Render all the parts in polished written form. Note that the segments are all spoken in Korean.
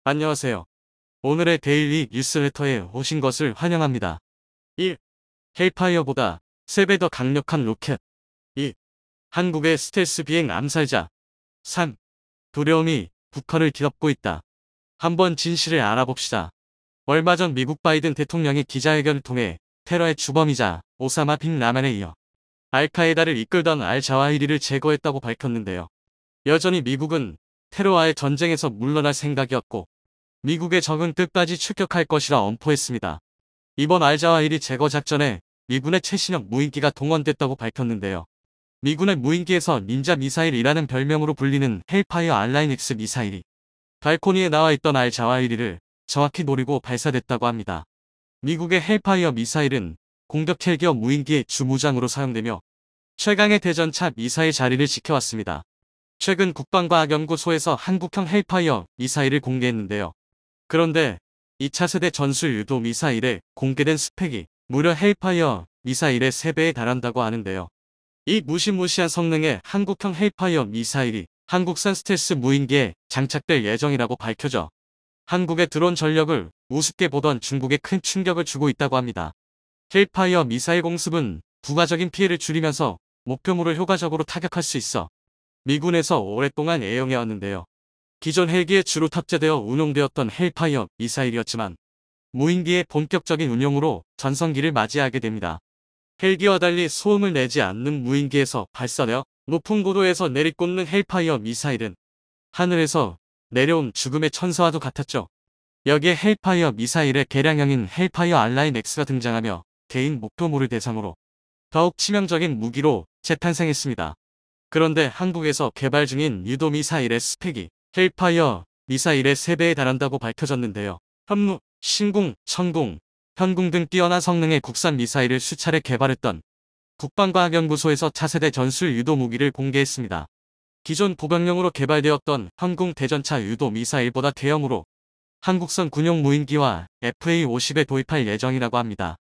안녕하세요. 오늘의 데일리 뉴스레터에 오신 것을 환영합니다. 1. 헬파이어보다 3배 더 강력한 로켓. 2. 한국의 스텔스 비행 암살자. 3. 두려움이 북한을 뒤덮고 있다. 한번 진실을 알아봅시다. 얼마 전 미국 바이든 대통령이 기자회견을 통해 테러의 주범이자 오사마 빈 라덴에 이어 알카에다를 이끌던 알자와히리를 제거했다고 밝혔는데요. 여전히 미국은 테러와의 전쟁에서 물러날 생각이었고 미국의 적은 끝까지 추격할 것이라 엄포했습니다. 이번 알자와히리 제거 작전에 미군의 최신형 무인기가 동원됐다고 밝혔는데요. 미군의 무인기에서 닌자 미사일이라는 별명으로 불리는 헬파이어 R9X 미사일이 발코니에 나와 있던 알자와히리를 정확히 노리고 발사됐다고 합니다. 미국의 헬파이어 미사일은 공격 헬기어 무인기의 주무장으로 사용되며 최강의 대전차 미사일 자리를 지켜왔습니다. 최근 국방과학연구소에서 한국형 헬파이어 미사일을 공개했는데요. 그런데 2차 세대 전술 유도 미사일의 공개된 스펙이 무려 헬파이어 미사일의 3배에 달한다고 하는데요. 이 무시무시한 성능의 한국형 헬파이어 미사일이 한국산 스텔스 무인기에 장착될 예정이라고 밝혀져 한국의 드론 전력을 우습게 보던 중국에 큰 충격을 주고 있다고 합니다. 헬파이어 미사일 공습은 부가적인 피해를 줄이면서 목표물을 효과적으로 타격할 수 있어 미군에서 오랫동안 애용해왔는데요. 기존 헬기에 주로 탑재되어 운용되었던 헬파이어 미사일이었지만 무인기의 본격적인 운용으로 전성기를 맞이하게 됩니다. 헬기와 달리 소음을 내지 않는 무인기에서 발사되어 높은 고도에서 내리꽂는 헬파이어 미사일은 하늘에서 내려온 죽음의 천사와도 같았죠. 여기에 헬파이어 미사일의 개량형인 헬파이어 R9X가 등장하며 개인 목표물을 대상으로 더욱 치명적인 무기로 재탄생했습니다. 그런데 한국에서 개발 중인 유도 미사일의 스펙이 헬파이어 미사일의 3배에 달한다고 밝혀졌는데요. 현무, 신궁, 천궁, 현궁 등 뛰어난 성능의 국산 미사일을 수차례 개발했던 국방과학연구소에서 차세대 전술 유도 무기를 공개했습니다. 기존 보병용으로 개발되었던 현궁 대전차 유도 미사일보다 대형으로 한국산 군용 무인기와 FA-50에 도입할 예정이라고 합니다.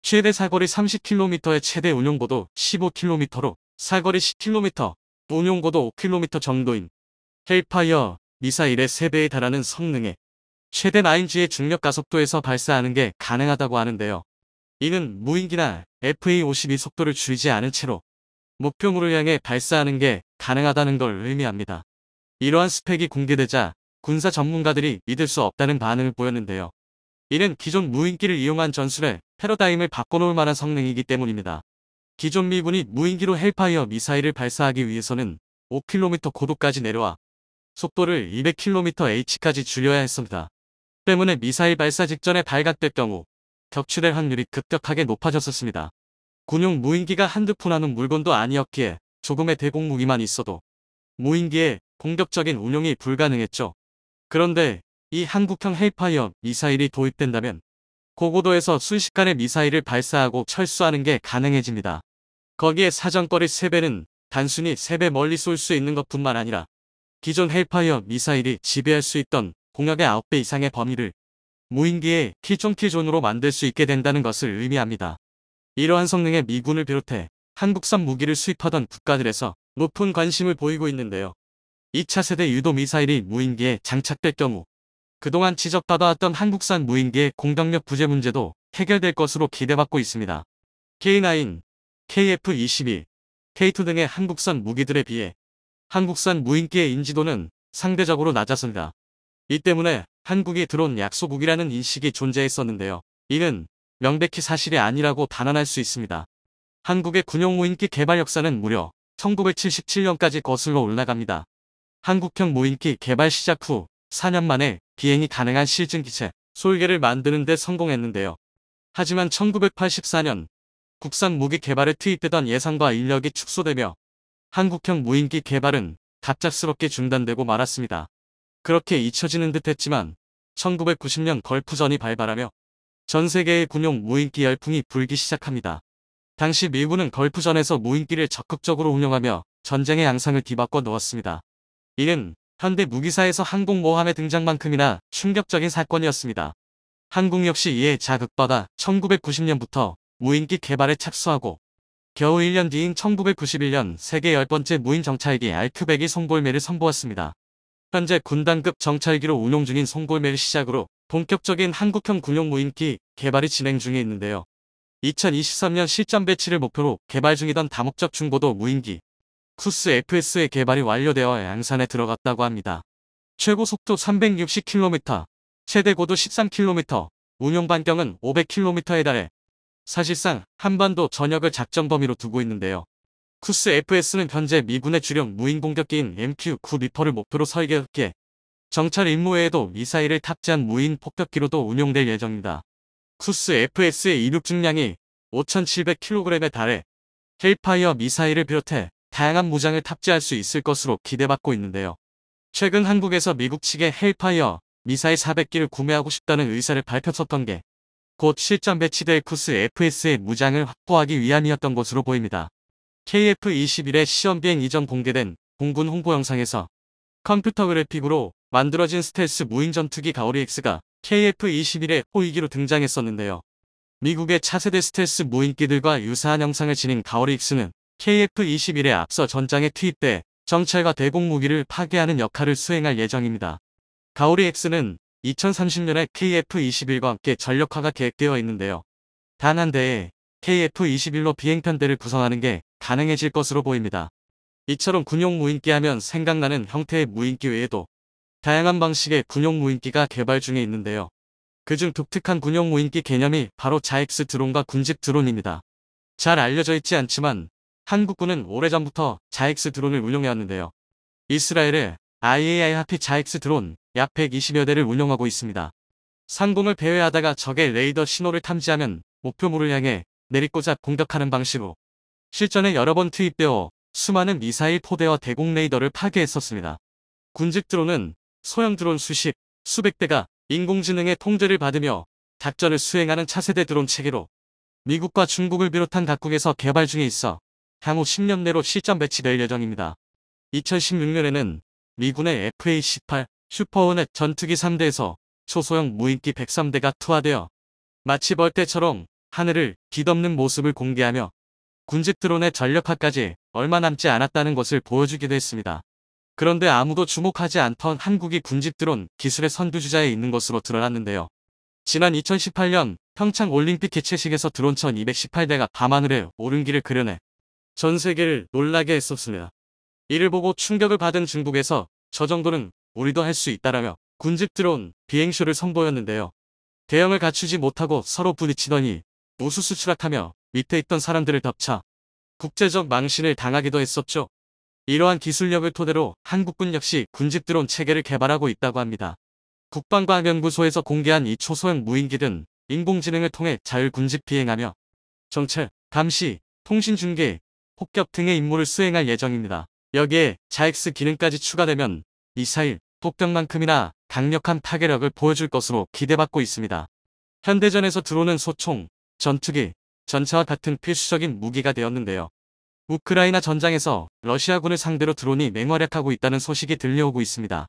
최대 사거리 30km의 최대 운용고도 15km로 사거리 10km, 운용고도 5km 정도인 헬파이어 미사일의 3배에 달하는 성능에 최대 9G의 중력 가속도에서 발사하는 게 가능하다고 하는데요. 이는 무인기나 FA-52 속도를 줄이지 않은 채로 목표물을 향해 발사하는 게 가능하다는 걸 의미합니다. 이러한 스펙이 공개되자 군사 전문가들이 믿을 수 없다는 반응을 보였는데요. 이는 기존 무인기를 이용한 전술의 패러다임을 바꿔놓을 만한 성능이기 때문입니다. 기존 미군이 무인기로 헬파이어 미사일을 발사하기 위해서는 5km 고도까지 내려와 속도를 200km/h까지 줄여야 했습니다. 때문에 미사일 발사 직전에 발각될 경우 격추될 확률이 급격하게 높아졌었습니다. 군용 무인기가 한두 푼 하는 물건도 아니었기에 조금의 대공 무기만 있어도 무인기의 공격적인 운용이 불가능했죠. 그런데 이 한국형 헬파이어 미사일이 도입된다면 고고도에서 순식간에 미사일을 발사하고 철수하는 게 가능해집니다. 거기에 사정거리 3배는 단순히 3배 멀리 쏠 수 있는 것뿐만 아니라 기존 헬파이어 미사일이 지배할 수 있던 공역의 9배 이상의 범위를 무인기의 킬존킬존으로 만들 수 있게 된다는 것을 의미합니다. 이러한 성능의 미군을 비롯해 한국산 무기를 수입하던 국가들에서 높은 관심을 보이고 있는데요. 2차 세대 유도 미사일이 무인기에 장착될 경우 그동안 지적받아왔던 한국산 무인기의 공격력 부재 문제도 해결될 것으로 기대받고 있습니다. K9, KF-21, K2 등의 한국산 무기들에 비해 한국산 무인기의 인지도는 상대적으로 낮았습니다. 이 때문에 한국이 드론 약소국이라는 인식이 존재했었는데요. 이는 명백히 사실이 아니라고 단언할 수 있습니다. 한국의 군용 무인기 개발 역사는 무려 1977년까지 거슬러 올라갑니다. 한국형 무인기 개발 시작 후 4년 만에 비행이 가능한 실증 기체 솔개를 만드는 데 성공했는데요. 하지만 1984년 국산 무기 개발에 투입되던 예산과 인력이 축소되며 한국형 무인기 개발은 갑작스럽게 중단되고 말았습니다. 그렇게 잊혀지는 듯 했지만 1990년 걸프전이 발발하며 전 세계의 군용 무인기 열풍이 불기 시작합니다. 당시 미군은 걸프전에서 무인기를 적극적으로 운용하며 전쟁의 양상을 뒤바꿔 놓았습니다. 이는 현대 무기사에서 항공모함의 등장만큼이나 충격적인 사건이었습니다. 한국 역시 이에 자극받아 1990년부터 무인기 개발에 착수하고 겨우 1년 뒤인 1991년 세계 10번째 무인 정찰기 RQ-100이 송골매를 선보았습니다. 현재 군단급 정찰기로 운용 중인 송골매를 시작으로 본격적인 한국형 군용 무인기 개발이 진행 중에 있는데요. 2023년 실전 배치를 목표로 개발 중이던 다목적 중고도 무인기 쿠스 FS의 개발이 완료되어 양산에 들어갔다고 합니다. 최고 속도 360km, 최대 고도 13km, 운용 반경은 500km에 달해 사실상 한반도 전역을 작전 범위로 두고 있는데요. 쿠스 FS는 현재 미군의 주력 무인 공격기인 MQ-9 리퍼를 목표로 설계했기에 정찰 임무 외에도 미사일을 탑재한 무인 폭격기로도 운용될 예정입니다. 쿠스 FS의 이륙 중량이 5,700kg에 달해 헬파이어 미사일을 비롯해 다양한 무장을 탑재할 수 있을 것으로 기대받고 있는데요. 최근 한국에서 미국 측에 헬파이어 미사일 400기를 구매하고 싶다는 의사를 밝혔었던 게 곧 실전 배치될 쿠스 FS의 무장을 확보하기 위함이었던 것으로 보입니다. KF-21의 시험비행 이전 공개된 공군 홍보 영상에서 컴퓨터 그래픽으로 만들어진 스텔스 무인 전투기 가오리-X가 KF-21의 호위기로 등장했었는데요. 미국의 차세대 스텔스 무인기들과 유사한 형상을 지닌 가오리-X는 KF-21에 앞서 전장에 투입돼 정찰과 대공 무기를 파괴하는 역할을 수행할 예정입니다. 가오리-X는 2030년에 KF-21과 함께 전력화가 계획되어 있는데요. 단 한 대의 KF-21로 비행편대를 구성하는 게 가능해질 것으로 보입니다. 이처럼 군용 무인기 하면 생각나는 형태의 무인기 외에도 다양한 방식의 군용 무인기가 개발 중에 있는데요. 그중 독특한 군용 무인기 개념이 바로 자익스 드론과 군집 드론입니다. 잘 알려져 있지 않지만 한국군은 오래전부터 자익스 드론을 운용해왔는데요. 이스라엘의 IAI 하피 자익스 드론 약 120여 대를 운용하고 있습니다. 상공을 배회하다가 적의 레이더 신호를 탐지하면 목표물을 향해 내리꽂아 공격하는 방식으로 실전에 여러 번 투입되어 수많은 미사일 포대와 대공 레이더를 파괴했었습니다. 군집 드론은 소형 드론 수백 대가 인공지능의 통제를 받으며 작전을 수행하는 차세대 드론 체계로 미국과 중국을 비롯한 각국에서 개발 중에 있어 향후 10년 내로 실전 배치될 예정입니다. 2016년에는 미군의 FA-18 슈퍼호넷 전투기 3대에서 초소형 무인기 103대가 투하되어 마치 벌떼처럼 하늘을 뒤덮는 모습을 공개하며 군집 드론의 전력화까지 얼마 남지 않았다는 것을 보여주기도 했습니다. 그런데 아무도 주목하지 않던 한국이 군집 드론 기술의 선두주자에 있는 것으로 드러났는데요. 지난 2018년 평창 올림픽 개최식에서 드론 1218대가 밤하늘에 오른기를 그려내 전 세계를 놀라게 했었습니다. 이를 보고 충격을 받은 중국에서 저 정도는 우리도 할 수 있다라며 군집 드론 비행쇼를 선보였는데요. 대형을 갖추지 못하고 서로 부딪히더니 우수수 추락하며 밑에 있던 사람들을 덮쳐 국제적 망신을 당하기도 했었죠. 이러한 기술력을 토대로 한국군 역시 군집 드론 체계를 개발하고 있다고 합니다. 국방과학연구소에서 공개한 이 초소형 무인기는 인공지능을 통해 자율 군집 비행하며 정찰, 감시, 통신 중계, 폭격 등의 임무를 수행할 예정입니다. 여기에 자익스 기능까지 추가되면 미사일, 폭격만큼이나 강력한 파괴력을 보여줄 것으로 기대받고 있습니다. 현대전에서 드론은 소총, 전투기, 전차와 같은 필수적인 무기가 되었는데요. 우크라이나 전장에서 러시아군을 상대로 드론이 맹활약하고 있다는 소식이 들려오고 있습니다.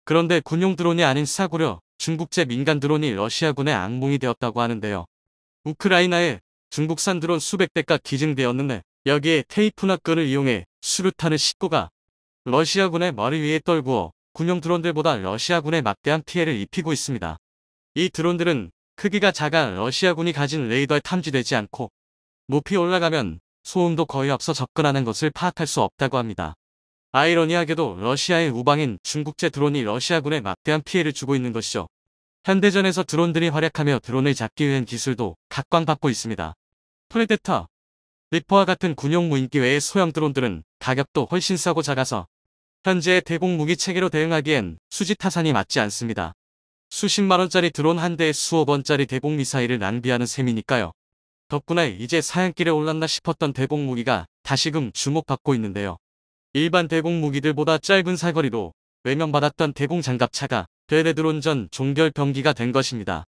그런데 군용 드론이 아닌 사고려 중국제 민간 드론이 러시아군의 악몽이 되었다고 하는데요. 우크라이나에 중국산 드론 수백 대가 기증되었는데 여기에 테이프나 끈을 이용해 수류탄을 싣고가 러시아군의 머리 위에 떨구어 군용 드론들보다 러시아군에 막대한 피해를 입히고 있습니다. 이 드론들은 크기가 작아 러시아군이 가진 레이더에 탐지되지 않고 높이 올라가면 소음도 거의 없어 접근하는 것을 파악할 수 없다고 합니다. 아이러니하게도 러시아의 우방인 중국제 드론이 러시아군에 막대한 피해를 주고 있는 것이죠. 현대전에서 드론들이 활약하며 드론을 잡기 위한 기술도 각광받고 있습니다. 프레데터, 리퍼와 같은 군용 무인기 외의 소형 드론들은 가격도 훨씬 싸고 작아서 현재의 대공 무기 체계로 대응하기엔 수지 타산이 맞지 않습니다. 수십만원짜리 드론 한 대에 수억원짜리 대공 미사일을 낭비하는 셈이니까요. 덕분에 이제 사양길에 올랐나 싶었던 대공 무기가 다시금 주목받고 있는데요. 일반 대공 무기들보다 짧은 사거리로 외면받았던 대공 장갑차가 대대 드론 전 종결 병기가 된 것입니다.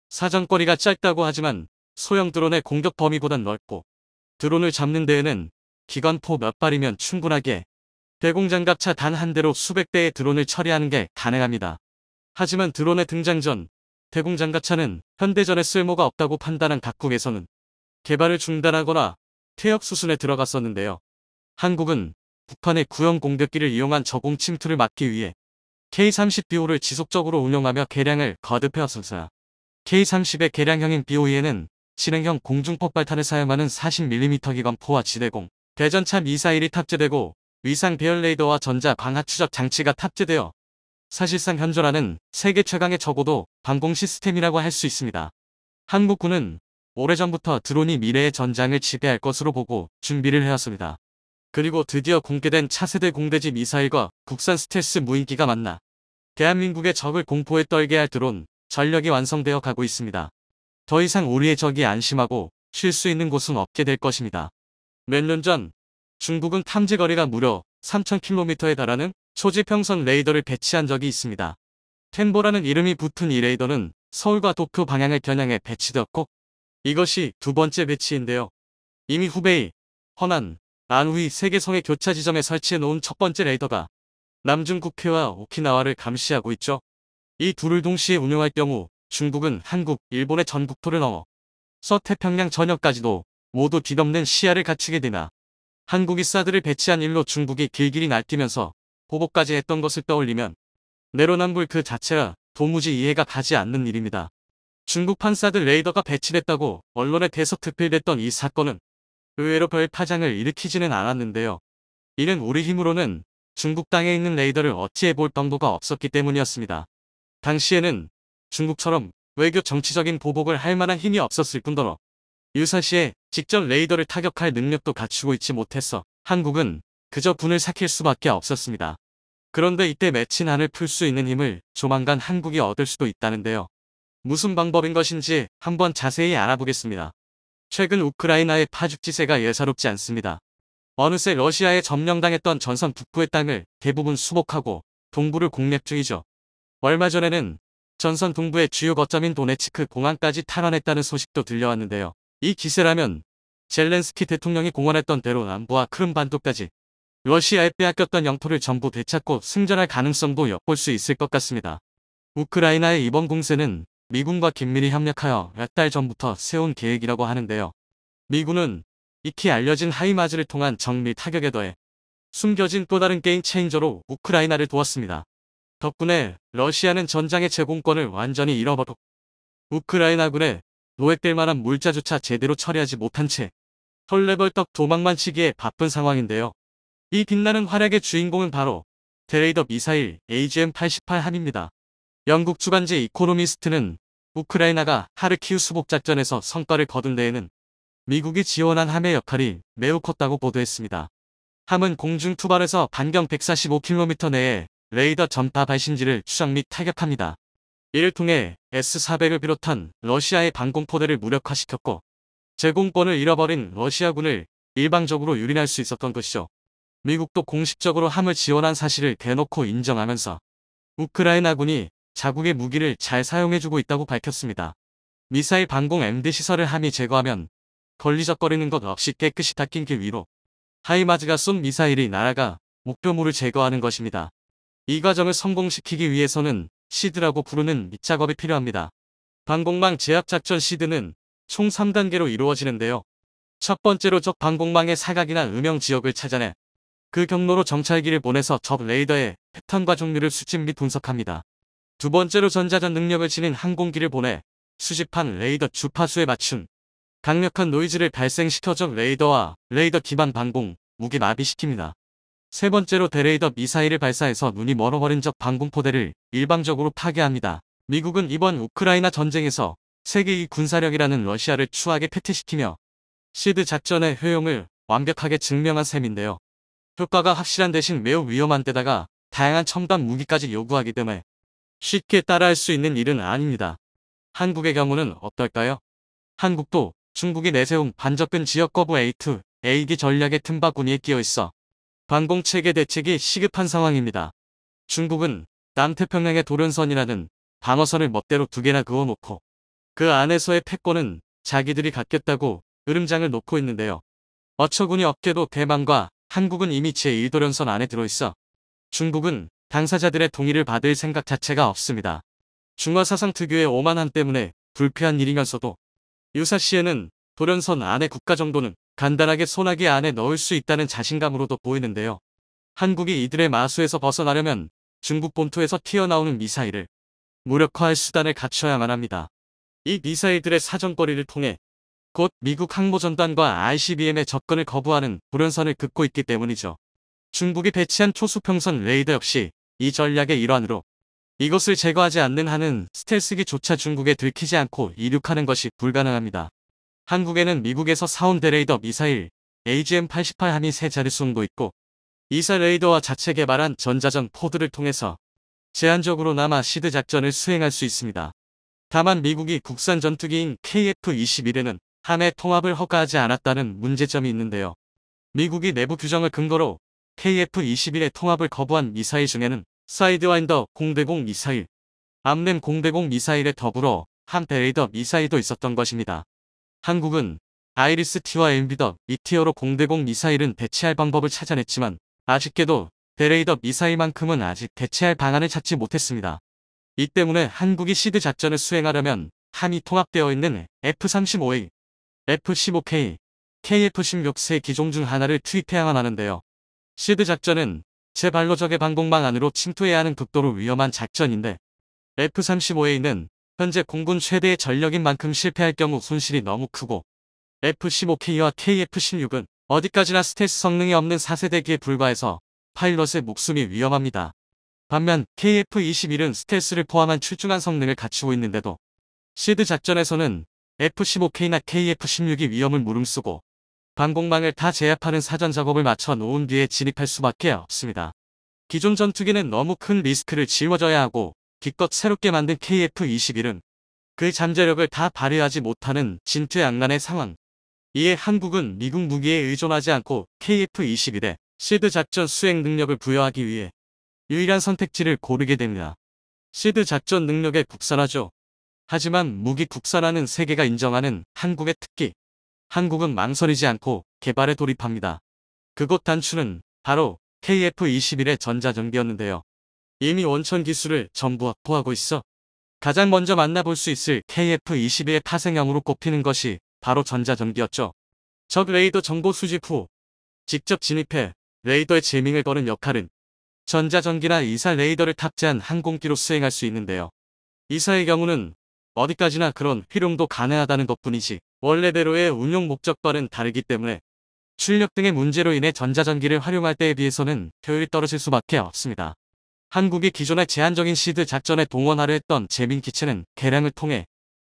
사정거리가 짧다고 하지만 소형 드론의 공격 범위보단 넓고 드론을 잡는 데에는 기관포 몇 발이면 충분하게 대공 장갑차 단 한 대로 수백 대의 드론을 처리하는 게 가능합니다. 하지만 드론의 등장 전 대공 장갑차는 현대전에 쓸모가 없다고 판단한 각국에서는 개발을 중단하거나 퇴역 수순에 들어갔었는데요. 한국은 북한의 구형 공격기를 이용한 저공 침투를 막기 위해 K-30BO를 지속적으로 운용하며 개량을 거듭해왔습니다. K-30의 개량형인 BOE에는 실행형 공중폭발탄을 사용하는 40mm 기관포와 지대공, 대전차 미사일이 탑재되고 위상 배열 레이더와 전자 광학 추적 장치가 탑재되어 사실상 현존하는 세계 최강의 저고도 방공 시스템이라고 할 수 있습니다. 한국군은 오래전부터 드론이 미래의 전장을 지배할 것으로 보고 준비를 해왔습니다. 그리고 드디어 공개된 차세대 공대지 미사일과 국산 스텔스 무인기가 만나 대한민국의 적을 공포에 떨게 할 드론 전력이 완성되어 가고 있습니다. 더 이상 우리의 적이 안심하고 쉴 수 있는 곳은 없게 될 것입니다. 몇 년 전 중국은 탐지거리가 무려 3,000km에 달하는 초지평선 레이더를 배치한 적이 있습니다. 텐보라는 이름이 붙은 이 레이더는 서울과 도쿄 방향을 겨냥해 배치되었고 이것이 두 번째 배치인데요. 이미 후베이, 허난, 안후이 세 개 성의 교차 지점에 설치해 놓은 첫 번째 레이더가 남중국해와 오키나와를 감시하고 있죠. 이 둘을 동시에 운용할 경우 중국은 한국, 일본의 전국토를 넘어 서태평양 전역까지도 모두 뒤덮는 시야를 갖추게 되나 한국이 사드를 배치한 일로 중국이 길길이 날뛰면서 보복까지 했던 것을 떠올리면 내로남불 그 자체가 도무지 이해가 가지 않는 일입니다. 중국판 사드 레이더가 배치됐다고 언론에 대서특필됐던 이 사건은 의외로 별 파장을 일으키지는 않았는데요. 이는 우리 힘으로는 중국 땅에 있는 레이더를 어찌해볼 방도가 없었기 때문이었습니다. 당시에는 중국처럼 외교 정치적인 보복을 할 만한 힘이 없었을 뿐더러 유사시에 직접 레이더를 타격할 능력도 갖추고 있지 못해서 한국은 그저 군을 삭힐 수밖에 없었습니다. 그런데 이때 맺힌 한을 풀 수 있는 힘을 조만간 한국이 얻을 수도 있다는데요. 무슨 방법인 것인지 한번 자세히 알아보겠습니다. 최근 우크라이나의 파죽지세가 예사롭지 않습니다. 어느새 러시아에 점령당했던 전선 북부의 땅을 대부분 수복하고 동부를 공략 중이죠. 얼마 전에는 전선 동부의 주요 거점인 도네츠크 공항까지 탈환했다는 소식도 들려왔는데요. 이 기세라면 젤렌스키 대통령이 공언했던 대로 남부와 크림반도까지 러시아에 빼앗겼던 영토를 전부 되찾고 승전할 가능성도 엿볼 수 있을 것 같습니다. 우크라이나의 이번 공세는 미군과 긴밀히 협력하여 몇 달 전부터 세운 계획이라고 하는데요. 미군은 익히 알려진 하이마즈를 통한 정밀 타격에 더해 숨겨진 또 다른 게임 체인저로 우크라이나를 도왔습니다. 덕분에 러시아는 전장의 제공권을 완전히 잃어버렸고 우크라이나군에 노획될 만한 물자조차 제대로 처리하지 못한 채 헐레벌떡 도망만 치기에 바쁜 상황인데요. 이 빛나는 활약의 주인공은 바로 대레이더 미사일 AGM-88함입니다. 영국 주간지 이코노미스트는 우크라이나가 하르키우 수복작전에서 성과를 거둔 데에는 미국이 지원한 함의 역할이 매우 컸다고 보도했습니다. 함은 공중 투발에서 반경 145km 내에 레이더 전파 발신지를 추적 및 타격합니다. 이를 통해 S-400을 비롯한 러시아의 방공포대를 무력화시켰고 제공권을 잃어버린 러시아군을 일방적으로 유린할 수 있었던 것이죠. 미국도 공식적으로 함을 지원한 사실을 대놓고 인정하면서 우크라이나군이 자국의 무기를 잘 사용해주고 있다고 밝혔습니다. 미사일 방공 MD 시설을 함이 제거하면 걸리적거리는 것 없이 깨끗이 닦인 길 위로 하이마즈가 쏜 미사일이 날아가 목표물을 제거하는 것입니다. 이 과정을 성공시키기 위해서는 시드라고 부르는 밑작업이 필요합니다. 방공망 제압작전 시드는 총 3단계로 이루어지는데요. 첫 번째로 적 방공망의 사각이나 음영 지역을 찾아내 그 경로로 정찰기를 보내서 적 레이더의 패턴과 종류를 수집 및 분석합니다. 두 번째로 전자전 능력을 지닌 항공기를 보내 수집한 레이더 주파수에 맞춘 강력한 노이즈를 발생시켜 적 레이더와 레이더 기반 방공, 무기 마비시킵니다. 세 번째로 대레이더 미사일을 발사해서 눈이 멀어버린 적 방공포대를 일방적으로 파괴합니다. 미국은 이번 우크라이나 전쟁에서 세계 2 군사력이라는 러시아를 추하게 패퇴시키며 시드 작전의 효용을 완벽하게 증명한 셈인데요. 효과가 확실한 대신 매우 위험한 데다가 다양한 첨단 무기까지 요구하기 때문에 쉽게 따라할 수 있는 일은 아닙니다. 한국의 경우는 어떨까요? 한국도 중국이 내세운 반접근 지역 거부 A2, A기 전략의 틈바구니에 끼어있어 방공체계 대책이 시급한 상황입니다. 중국은 남태평양의 도련선이라는 방어선을 멋대로 2개나 그어놓고 그 안에서의 패권은 자기들이 갖겠다고 으름장을 놓고 있는데요. 어처구니 없게도 대만과 한국은 이미 제1도련선 안에 들어있어 중국은 당사자들의 동의를 받을 생각 자체가 없습니다. 중화사상 특유의 오만함 때문에 불쾌한 일이면서도 유사시에는 도련선 안의 국가 정도는 간단하게 소나기 안에 넣을 수 있다는 자신감으로도 보이는데요. 한국이 이들의 마수에서 벗어나려면 중국 본토에서 튀어나오는 미사일을 무력화할 수단을 갖춰야만 합니다. 이 미사일들의 사정거리를 통해 곧 미국 항모전단과 ICBM의 접근을 거부하는 불연선을 긋고 있기 때문이죠. 중국이 배치한 초수평선 레이더 역시 이 전략의 일환으로 이것을 제거하지 않는 한은 스텔스기조차 중국에 들키지 않고 이륙하는 것이 불가능합니다. 한국에는 미국에서 사온 대레이더 미사일 AGM-88 함이 3자릿수도 있고 이사 레이더와 자체 개발한 전자전 포드를 통해서 제한적으로나마 시드 작전을 수행할 수 있습니다. 다만 미국이 국산 전투기인 KF-21에는 함의 통합을 허가하지 않았다는 문제점이 있는데요. 미국이 내부 규정을 근거로 KF-21의 통합을 거부한 미사일 중에는 사이드와인더 공대공 미사일, 암램 공대공 미사일에 더불어 함 대레이더 미사일도 있었던 것입니다. 한국은 아이리스-T와 엠비더 미티어로 공대공 미사일은 대체할 방법을 찾아냈지만 아쉽게도 대레이더 미사일만큼은 아직 대체할 방안을 찾지 못했습니다. 이 때문에 한국이 시드 작전을 수행하려면 함이 통합되어 있는 F-35A, F-15K, KF-16 세 기종 중 하나를 투입해야만 하는데요. 시드 작전은 제 발로 적의 방공망 안으로 침투해야 하는 극도로 위험한 작전인데 F-35A는 현재 공군 최대의 전력인 만큼 실패할 경우 손실이 너무 크고 F-15K와 KF-16은 어디까지나 스텔스 성능이 없는 4세대기에 불과해서 파일럿의 목숨이 위험합니다. 반면 KF-21은 스텔스를 포함한 출중한 성능을 갖추고 있는데도 시드 작전에서는 F-15K나 KF-16이 위험을 무릅쓰고 방공망을 다 제압하는 사전 작업을 마쳐 놓은 뒤에 진입할 수밖에 없습니다. 기존 전투기는 너무 큰 리스크를 짊어져야 하고 기껏 새롭게 만든 KF-21은 그 잠재력을 다 발휘하지 못하는 진퇴양난의 상황. 이에 한국은 미국 무기에 의존하지 않고 KF-21에 시드 작전 수행 능력을 부여하기 위해 유일한 선택지를 고르게 됩니다. 시드 작전 능력의 국산화죠. 하지만 무기 국산화는 세계가 인정하는 한국의 특기. 한국은 망설이지 않고 개발에 돌입합니다. 그곳 단추는 바로 KF-21의 전자전기였는데요. 이미 원천 기술을 전부 확보하고 있어 가장 먼저 만나볼 수 있을 KF-21의 파생형으로 꼽히는 것이 바로 전자전기였죠. 적 레이더 정보 수집 후 직접 진입해 레이더의 제밍을 거는 역할은 전자전기나 이사 레이더를 탑재한 항공기로 수행할 수 있는데요. 이사의 경우는 어디까지나 그런 활용도 가능하다는 것뿐이지 원래대로의 운용 목적과는 다르기 때문에 출력 등의 문제로 인해 전자전기를 활용할 때에 비해서는 효율이 떨어질 수밖에 없습니다. 한국이 기존의 제한적인 시드 작전에 동원하려 했던 제밍 기체는 개량을 통해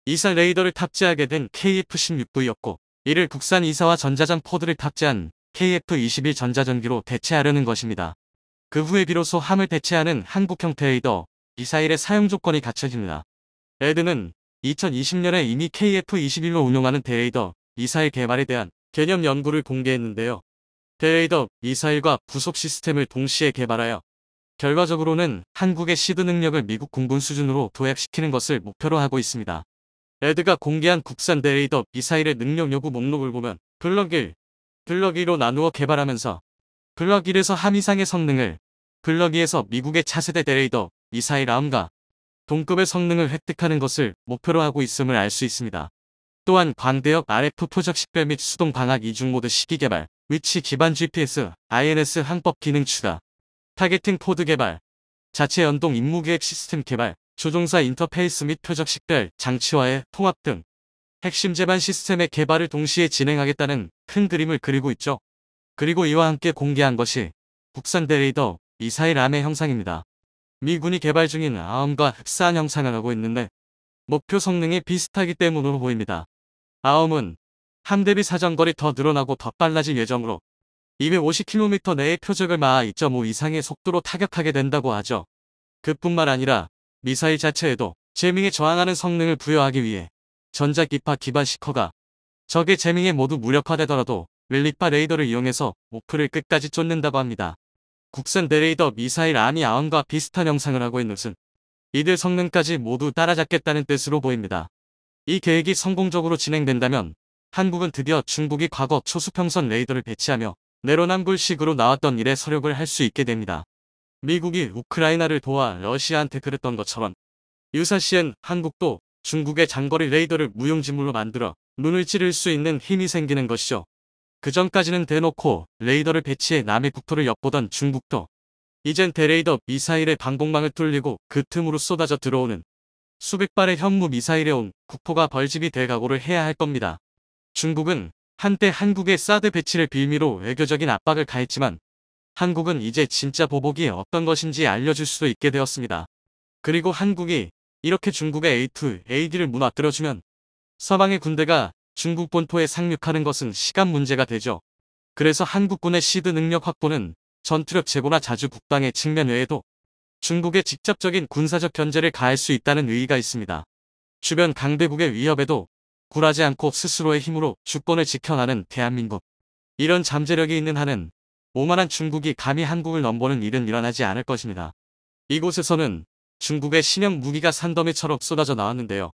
이사 레이더를 탑재하게 된 KF-16V였고 이를 국산 이사와 전자전 포드를 탑재한 KF-21 전자전기로 대체하려는 것입니다. 그 후에 비로소 함을 대체하는 한국 형태 레이더 미사일의 사용 조건이 갖춰집니다. 레드는 2020년에 이미 KF-21로 운용하는 대레이더 미사일 개발에 대한 개념 연구를 공개했는데요. 대레이더 미사일과 부속 시스템을 동시에 개발하여 결과적으로는 한국의 시드 능력을 미국 공군 수준으로 도약시키는 것을 목표로 하고 있습니다. 레드가 공개한 국산 대레이더 미사일의 능력 요구 목록을 보면 블럭 1, 블럭 2로 나누어 개발하면서 블럭 1에서 함 이상의 성능을, 블럭 2에서 미국의 차세대 대레이더 미사일 아움과 동급의 성능을 획득하는 것을 목표로 하고 있음을 알 수 있습니다. 또한 광대역 RF 표적 식별 및 수동 방학 이중 모드 시기 개발, 위치 기반 GPS, INS 항법 기능 추가, 타겟팅 포드 개발, 자체 연동 임무계획 시스템 개발, 조종사 인터페이스 및 표적 식별, 장치와의 통합 등 핵심 제반 시스템의 개발을 동시에 진행하겠다는 큰 그림을 그리고 있죠. 그리고 이와 함께 공개한 것이 국산 대레이더 미사일 암의 형상입니다. 미군이 개발 중인 아움과 흡사한 형상을 하고 있는데 목표 성능이 비슷하기 때문으로 보입니다. 아움은 함 대비 사정거리 더 늘어나고 더 빨라질 예정으로 250km 내의 표적을 마하 2.5 이상의 속도로 타격하게 된다고 하죠. 그뿐만 아니라 미사일 자체에도 제밍에 저항하는 성능을 부여하기 위해 전자기파 기반 시커가 적의 제밍에 모두 무력화되더라도 웰리파 레이더를 이용해서 목표를 끝까지 쫓는다고 합니다. 국산 대레이더 미사일 아미 아움과 비슷한 형상을 하고 있는 것은 이들 성능까지 모두 따라잡겠다는 뜻으로 보입니다. 이 계획이 성공적으로 진행된다면 한국은 드디어 중국이 과거 초수평선 레이더를 배치하며 내로남불식으로 나왔던 일에 서력을 할 수 있게 됩니다. 미국이 우크라이나를 도와 러시아한테 그랬던 것처럼 유사시엔 한국도 중국의 장거리 레이더를 무용지물로 만들어 눈을 찌를 수 있는 힘이 생기는 것이죠. 그 전까지는 대놓고 레이더를 배치해 남의 국토를 엿보던 중국도 이젠 대레이더 미사일의 방공망을 뚫리고 그 틈으로 쏟아져 들어오는 수백 발의 현무 미사일에 온 국포가 벌집이 될 각오를 해야 할 겁니다. 중국은 한때 한국의 사드 배치를 빌미로 외교적인 압박을 가했지만 한국은 이제 진짜 보복이 어떤 것인지 알려줄 수도 있게 되었습니다. 그리고 한국이 이렇게 중국의 A2, AD를 무너뜨려주면 서방의 군대가 중국 본토에 상륙하는 것은 시간 문제가 되죠. 그래서 한국군의 시드 능력 확보는 전투력 제고나 자주 국방의 측면 외에도 중국에 직접적인 군사적 견제를 가할 수 있다는 의의가 있습니다. 주변 강대국의 위협에도 굴하지 않고 스스로의 힘으로 주권을 지켜나는 대한민국. 이런 잠재력이 있는 한은 오만한 중국이 감히 한국을 넘보는 일은 일어나지 않을 것입니다. 이곳에서는 중국의 신형 무기가 산더미처럼 쏟아져 나왔는데요.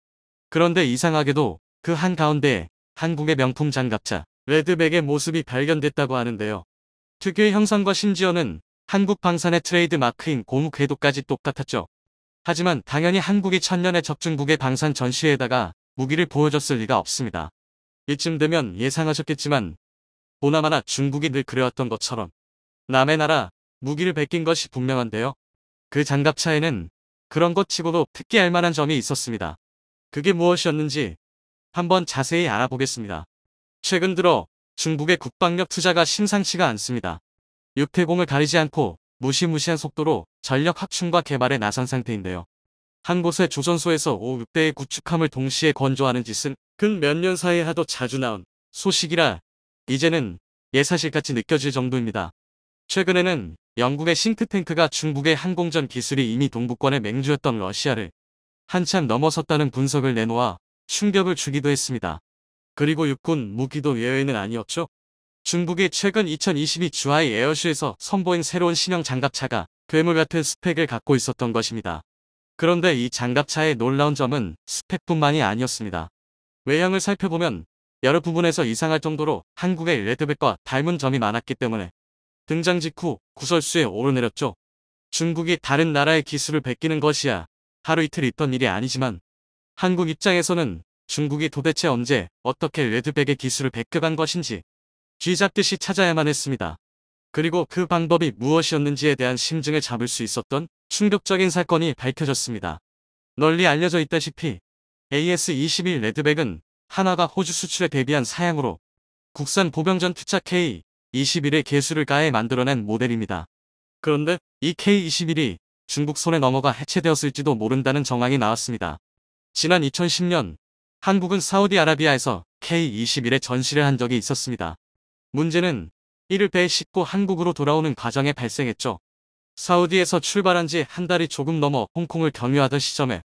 그런데 이상하게도 그 한가운데에 한국의 명품 장갑차 레드백의 모습이 발견됐다고 하는데요. 특유의 형상과 심지어는 한국 방산의 트레이드 마크인 고무 궤도까지 똑같았죠. 하지만 당연히 한국이 천년의 적중국의 방산 전시회에다가 무기를 보여줬을 리가 없습니다. 이쯤 되면 예상하셨겠지만 보나마나 중국이 늘 그래왔던 것처럼 남의 나라 무기를 베낀 것이 분명한데요. 그 장갑차에는 그런 것 치고도 특기할 만한 점이 있었습니다. 그게 무엇이었는지 한번 자세히 알아보겠습니다. 최근 들어 중국의 국방력 투자가 심상치가 않습니다. 육해공을 가리지 않고 무시무시한 속도로 전력 확충과 개발에 나선 상태인데요. 한 곳의 조선소에서 5-6대의 구축함을 동시에 건조하는 짓은 근 몇 년 사이에 하도 자주 나온 소식이라 이제는 예사실같이 느껴질 정도입니다. 최근에는 영국의 싱크탱크가 중국의 항공전 기술이 이미 동부권의 맹주였던 러시아를 한참 넘어섰다는 분석을 내놓아 충격을 주기도 했습니다. 그리고 육군 무기도 예외는 아니었죠. 중국이 최근 2022 주하이 에어쇼에서 선보인 새로운 신형 장갑차가 괴물 같은 스펙을 갖고 있었던 것입니다. 그런데 이 장갑차의 놀라운 점은 스펙뿐만이 아니었습니다. 외형을 살펴보면 여러 부분에서 이상할 정도로 한국의 레드백과 닮은 점이 많았기 때문에 등장 직후 구설수에 오르내렸죠. 중국이 다른 나라의 기술을 베끼는 것이야 하루 이틀 있던 일이 아니지만 한국 입장에서는 중국이 도대체 언제 어떻게 레드백의 기술을 베껴간 것인지 쥐잡듯이 찾아야만 했습니다. 그리고 그 방법이 무엇이었는지에 대한 심증을 잡을 수 있었던 충격적인 사건이 밝혀졌습니다. 널리 알려져 있다시피 AS-21 레드백은 한화가 호주 수출에 대비한 사양으로 국산 보병전 투착 K-21의 개수를 가해 만들어낸 모델입니다. 그런데 이 K-21이 중국 손에 넘어가 해체되었을지도 모른다는 정황이 나왔습니다. 지난 2010년 한국은 사우디아라비아에서 K-21의 전시를 한 적이 있었습니다. 문제는 이를 배에 싣고 한국으로 돌아오는 과정에 발생했죠. 사우디에서 출발한 지 한 달이 조금 넘어 홍콩을 경유하던 시점에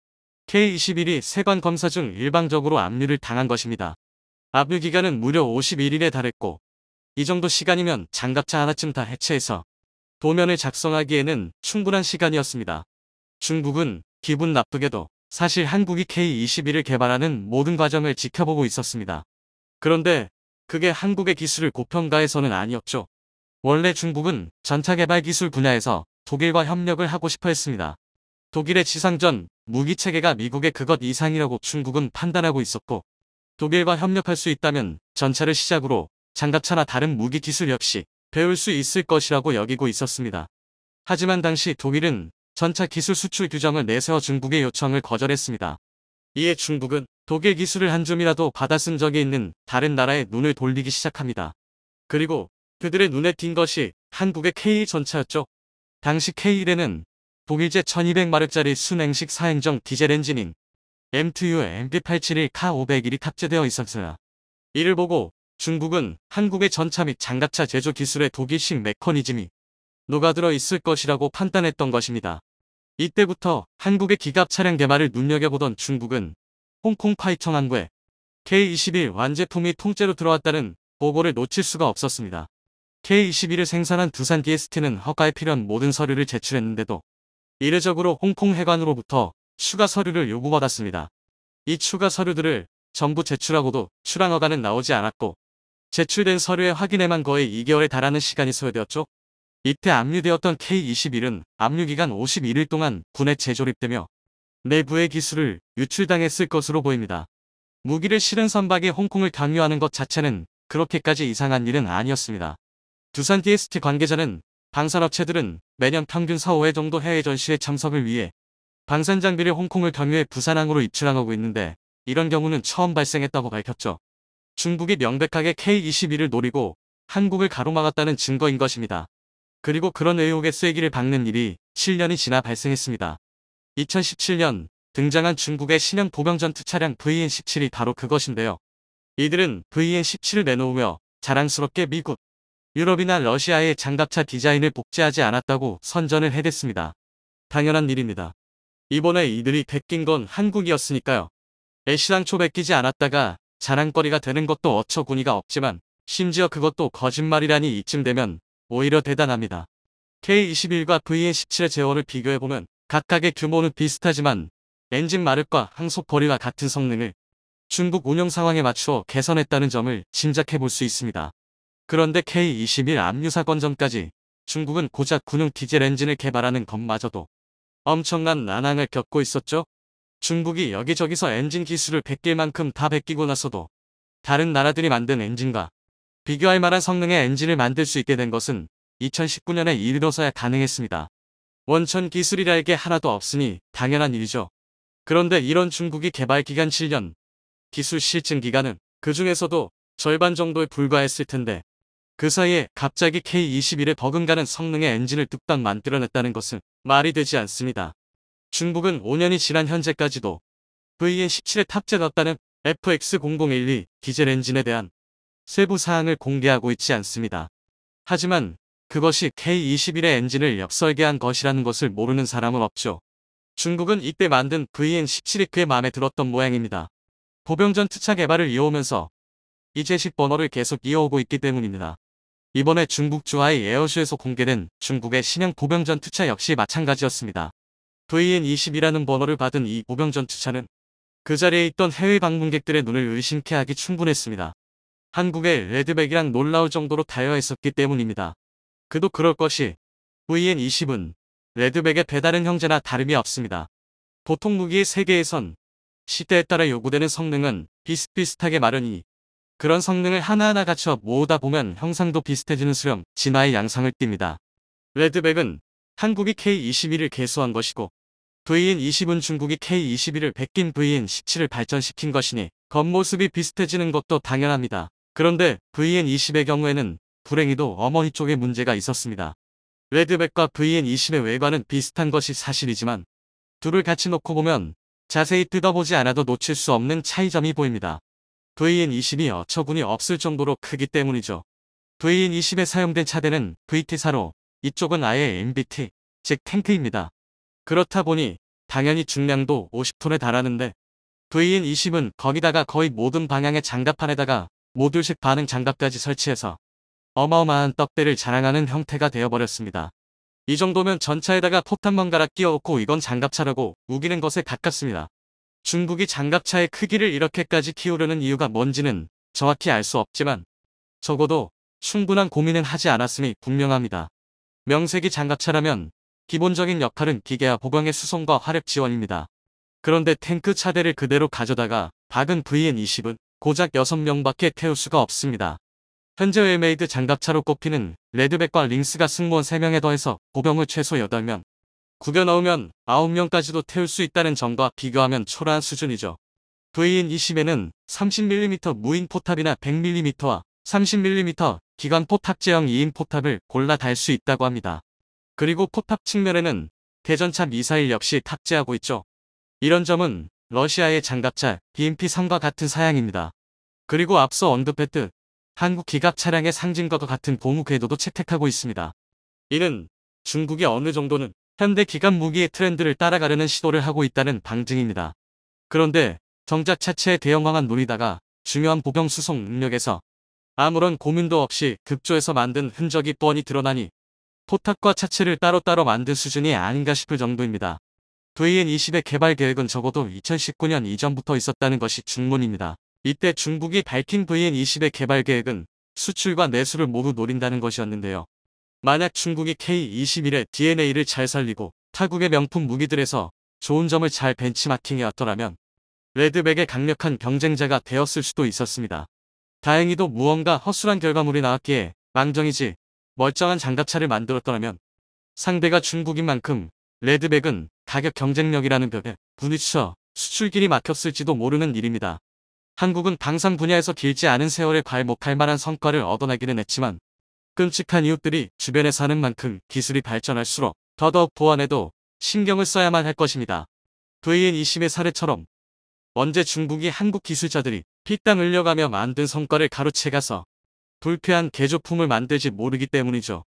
K-21이 세관 검사 중 일방적으로 압류를 당한 것입니다. 압류 기간은 무려 51일에 달했고 이 정도 시간이면 장갑차 하나쯤 다 해체해서 도면을 작성하기에는 충분한 시간이었습니다. 중국은 기분 나쁘게도 사실 한국이 K-21을 개발하는 모든 과정을 지켜보고 있었습니다. 그런데 그게 한국의 기술을 고평가해서는 아니었죠. 원래 중국은 전차 개발 기술 분야에서 독일과 협력을 하고 싶어 했습니다. 독일의 지상전 무기체계가 미국의 그것 이상이라고 중국은 판단하고 있었고 독일과 협력할 수 있다면 전차를 시작으로 장갑차나 다른 무기 기술 역시 배울 수 있을 것이라고 여기고 있었습니다. 하지만 당시 독일은 전차 기술 수출 규정을 내세워 중국의 요청을 거절했습니다. 이에 중국은 독일 기술을 한 줌이라도 받아쓴 적이 있는 다른 나라에 눈을 돌리기 시작합니다. 그리고 그들의 눈에 띈 것이 한국의 K 전차였죠. 당시 K1에는 독일제 1200마력짜리 순행식 사행정 디젤 엔진인 M2U MP871 K501이 탑재되어 있었으나 이를 보고 중국은 한국의 전차 및 장갑차 제조 기술에 독일식 메커니즘이 녹아들어 있을 것이라고 판단했던 것입니다. 이때부터 한국의 기갑 차량 개발을 눈여겨보던 중국은 홍콩 파이청 항구에 K-21 완제품이 통째로 들어왔다는 보고를 놓칠 수가 없었습니다. K-21을 생산한 두산 DST는 허가에 필요한 모든 서류를 제출했는데도 이례적으로 홍콩 해관으로부터 추가 서류를 요구받았습니다. 이 추가 서류들을 전부 제출하고도 출항 허가는 나오지 않았고 제출된 서류의 확인에만 거의 2개월에 달하는 시간이 소요되었죠. 이때 압류되었던 K-21은 압류기간 51일 동안 군에 재조립되며 내부의 기술을 유출당했을 것으로 보입니다. 무기를 실은 선박이 홍콩을 강요하는 것 자체는 그렇게까지 이상한 일은 아니었습니다. 두산 DST 관계자는 방산업체들은 매년 평균 4, 5회 정도 해외 전시회 참석을 위해 방산 장비를 홍콩을 경유해 부산항으로 입출항하고 있는데 이런 경우는 처음 발생했다고 밝혔죠. 중국이 명백하게 K-21을 노리고 한국을 가로막았다는 증거인 것입니다. 그리고 그런 의혹의 쐐기를 박는 일이 7년이 지나 발생했습니다. 2017년 등장한 중국의 신형 보병전투 차량 VN-17이 바로 그것인데요. 이들은 VN-17을 내놓으며 자랑스럽게 미국, 유럽이나 러시아의 장갑차 디자인을 복제하지 않았다고 선전을 해댔습니다. 당연한 일입니다. 이번에 이들이 베낀 건 한국이었으니까요. 애시당초 베끼지 않았다가 자랑거리가 되는 것도 어처구니가 없지만 심지어 그것도 거짓말이라니 이쯤 되면 오히려 대단합니다. K-21과 VN-17의 제어를 비교해보면 각각의 규모는 비슷하지만 엔진 마력과 항속 거리와 같은 성능을 중국 운용 상황에 맞추어 개선했다는 점을 짐작해 볼 수 있습니다. 그런데 K-21 압류 사건 전까지 중국은 고작 군용 디젤 엔진을 개발하는 것마저도 엄청난 난항을 겪고 있었죠. 중국이 여기저기서 엔진 기술을 베낄 만큼 다 베끼고 나서도 다른 나라들이 만든 엔진과 비교할 만한 성능의 엔진을 만들 수 있게 된 것은 2019년에 이르러서야 가능했습니다. 원천 기술이랄 게 하나도 없으니 당연한 일이죠. 그런데 이런 중국이 개발 기간 7년, 기술 실증 기간은 그 중에서도 절반 정도에 불과했을 텐데 그 사이에 갑자기 K-21에 버금가는 성능의 엔진을 뚝딱 만들어냈다는 것은 말이 되지 않습니다. 중국은 5년이 지난 현재까지도 VN-17에 탑재됐다는 FX0012 디젤 엔진에 대한 세부 사항을 공개하고 있지 않습니다. 하지만 그것이 K-21의 엔진을 역설계한 것이라는 것을 모르는 사람은 없죠. 중국은 이때 만든 VN-17이 그의 마음에 들었던 모양입니다. 보병전투차 개발을 이어오면서 이제식 번호를 계속 이어오고 있기 때문입니다. 이번에 중국 주하이 에어쇼에서 공개된 중국의 신형 보병전투차 역시 마찬가지였습니다. VN-20이라는 번호를 받은 이 보병전투차는 그 자리에 있던 해외 방문객들의 눈을 의심케 하기 충분했습니다. 한국의 레드백이랑 놀라울 정도로 다여와 있었기 때문입니다. 그도 그럴 것이 VN-20은 레드백의 배다른 형제나 다름이 없습니다. 보통 무기의 세계에선 시대에 따라 요구되는 성능은 비슷비슷하게 마련이니 그런 성능을 하나하나 갖춰 모으다 보면 형상도 비슷해지는 수렴 진화의 양상을 띱니다. 레드백은 한국이 K-21을 개수한 것이고 VN-20은 중국이 K-21을 베낀 VN-17을 발전시킨 것이니 겉모습이 비슷해지는 것도 당연합니다. 그런데 VN-20의 경우에는 불행히도 어머니 쪽에 문제가 있었습니다. 레드백과 VN-20의 외관은 비슷한 것이 사실이지만 둘을 같이 놓고 보면 자세히 뜯어보지 않아도 놓칠 수 없는 차이점이 보입니다. VN-20이 어처구니 없을 정도로 크기 때문이죠. VN-20에 사용된 차대는 VT4로 이쪽은 아예 MBT, 즉 탱크입니다. 그렇다 보니 당연히 중량도 50톤에 달하는데 VN-20은 거기다가 거의 모든 방향의 장갑판에다가 모듈식 반응 장갑까지 설치해서 어마어마한 떡대를 자랑하는 형태가 되어버렸습니다. 이 정도면 전차에다가 포탄 번갈아 끼워놓고 이건 장갑차라고 우기는 것에 가깝습니다. 중국이 장갑차의 크기를 이렇게까지 키우려는 이유가 뭔지는 정확히 알 수 없지만 적어도 충분한 고민은 하지 않았음이 분명합니다. 명색이 장갑차라면 기본적인 역할은 기계와 보병의 수송과 화력 지원입니다. 그런데 탱크 차대를 그대로 가져다가 박은 VN-20은 고작 6명밖에 태울 수가 없습니다. 현재 웰메이드 장갑차로 꼽히는 레드백과 링스가 승무원 3명에 더해서 보병을 최소 8명, 구겨 넣으면 9명까지도 태울 수 있다는 점과 비교하면 초라한 수준이죠. VN-20에는 30mm 무인 포탑이나 100mm와 30mm 기관 포탑제형 2인 포탑을 골라 달 수 있다고 합니다. 그리고 포탑 측면에는 대전차 미사일 역시 탑재하고 있죠. 이런 점은 러시아의 장갑차 BMP-3과 같은 사양입니다. 그리고 앞서 언급했듯 한국 기갑 차량의 상징과 같은 고무 궤도도 채택하고 있습니다. 이는 중국이 어느 정도는 현대 기갑 무기의 트렌드를 따라가려는 시도를 하고 있다는 방증입니다. 그런데 정작 차체의 대형화만 노리다가 중요한 보병 수송 능력에서 아무런 고민도 없이 급조해서 만든 흔적이 뻔히 드러나니 포탑과 차체를 따로따로 만든 수준이 아닌가 싶을 정도입니다. VN-20의 개발 계획은 적어도 2019년 이전부터 있었다는 것이 중론입니다. 이때 중국이 밝힌 VN-20의 개발 계획은 수출과 내수를 모두 노린다는 것이었는데요. 만약 중국이 K-21의 DNA를 잘 살리고 타국의 명품 무기들에서 좋은 점을 잘 벤치마킹해왔더라면 레드백의 강력한 경쟁자가 되었을 수도 있었습니다. 다행히도 무언가 허술한 결과물이 나왔기에 망정이지 멀쩡한 장갑차를 만들었더라면 상대가 중국인 만큼 레드백은 가격 경쟁력이라는 벽에 부딪혀 수출길이 막혔을지도 모르는 일입니다. 한국은 방산 분야에서 길지 않은 세월에 괄목할 만한 성과를 얻어내기는 했지만 끔찍한 이웃들이 주변에 사는 만큼 기술이 발전할수록 더더욱 보완에도 신경을 써야만 할 것입니다. VN20의 사례처럼 언제 중국이 한국 기술자들이 피땀 흘려가며 만든 성과를 가로채가서 불쾌한 개조품을 만들지 모르기 때문이죠.